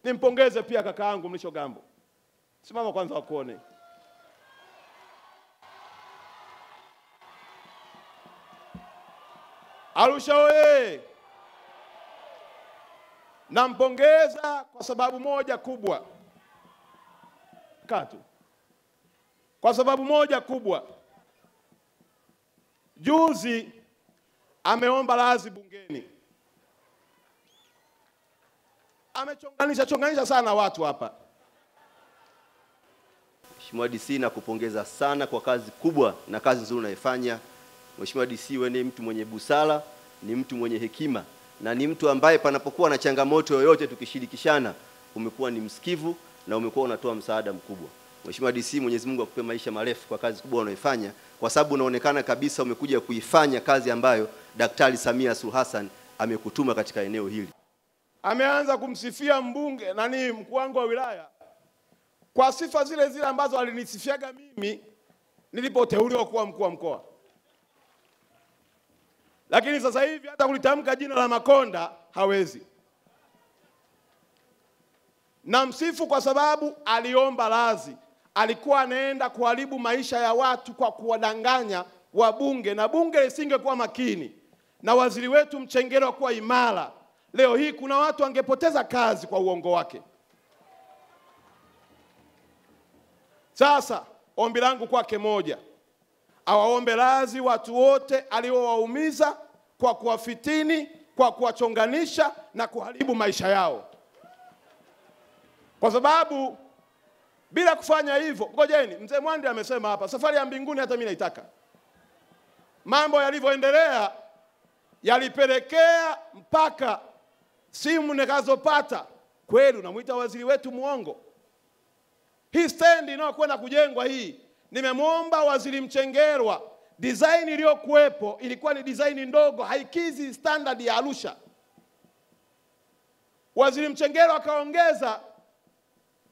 Nimpongeze pia kaka yangu Mlisho Gambo. Simama kwanza wakuone. Arusha oye! Nampongeza kwa sababu moja kubwa. Katu. Kwa sababu moja kubwa. Juzi ameomba radhi bungeni. Amechonganisha sana watu hapa. Mheshimiwa DC, nakupongeza sana kwa kazi kubwa na kazi nzuri unaifanya. Mheshimiwa DC, wewe ni mtu mwenye busara, ni mtu mwenye hekima na ni mtu ambaye panapokuwa na changamoto yoyote tukishirikishana umekuwa ni msikivu na umekuwa unatoa msaada mkubwa. Mheshimiwa DC, Mwenyezi Mungu akupe maisha marefu kwa kazi kubwa unaifanya, kwa sababu unaonekana kabisa umekuja kuifanya kazi ambayo Daktari Samia Suluhu Hassan amekutuma katika eneo hili. Ameanza kumsifia mbunge mkuu wangu wa wilaya kwa sifa zile zile ambazo alinisifiaga mimi nilipoteuliwa kuwa mkuu wa mkoa. Lakini sasa hivi hata kulitamka jina la Makonda hawezi. Namsifu kwa sababu aliomba radhi. Alikuwa anaenda kuharibu maisha ya watu kwa kuwadanganya wabunge, na bunge lisingekuwa makini na waziri wetu Mchengerwa kuwa imara, leo hii kuna watu wangepoteza kazi kwa uongo wake. Sasa ombi langu kwake moja, awaombe radhi watu wote aliowaumiza kwa kuwafitini, kwa kuwachonganisha na kuharibu maisha yao. Kwa sababu bila kufanya hivyo, ngojeni, mzee Mwandi amesema hapa, safari ya mbinguni hata mimi naitaka. Mambo yalivyoendelea yalipelekea mpaka simu nikazopata, kweli unamuita waziri wetu muongo. Hii stendi inayokwenda kujengwa hii, nimemwomba waziri Mchengerwa, design iliyokuwepo ilikuwa ni design ndogo, haikizi standard ya Arusha. Waziri Mchengerwa akaongeza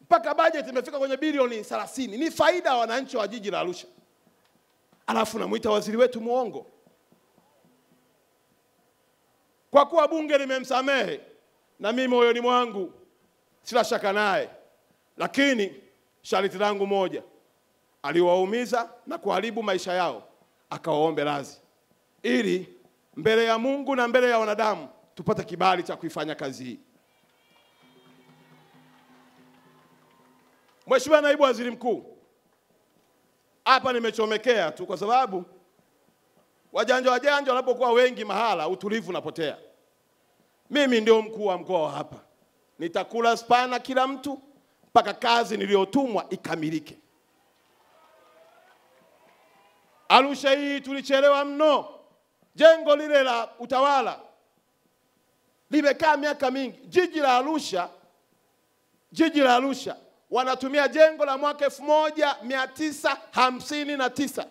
mpaka budget imefika kwenye bilioni 30. Ni faida ya wananchi wa jiji la Arusha. Alafu namuita waziri wetu muongo. Kwa kuwa bunge limemsamehe na mimi moyoni mwangu sina shaka naye, lakini sharti langu moja, aliwaumiza na kuharibu maisha yao, akawaombe radhi ili mbele ya Mungu na mbele ya wanadamu tupate kibali cha kuifanya kazi hii. Mheshimiwa Naibu Waziri Mkuu, hapa nimechomekea tu kwa sababu wajanja wanapokuwa wengi mahala utulivu unapotea. Mimi ndio mkuu wa mkoa hapa. Nitakula spana kila mtu mpaka kazi niliyotumwa ikamilike. Arusha hii tulichelewa mno. Jengo lile la utawala limekaa miaka mingi. Jiji la Arusha wanatumia jengo la mwaka 1959.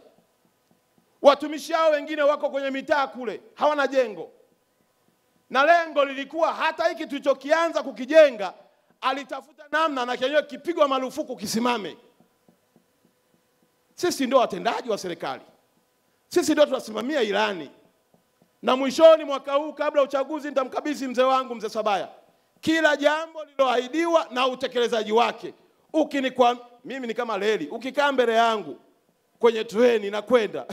Watumishi hao wengine wako kwenye mitaa kule, hawana jengo. Na lengo lilikuwa hata hiki tulichokianza kukijenga alitafuta namna na kenyewe kipigwa marufuku kisimame. Sisi ndio watendaji wa serikali. Sisi ndio tunasimamia ilani. Na mwishoni mwaka huu kabla uchaguzi nitamkabidhi mzee wangu mzee Sabaya kila jambo liloahidiwa na utekelezaji wake. Mimi ni kama reli, ukikaa mbele yangu kwenye treni na kwenda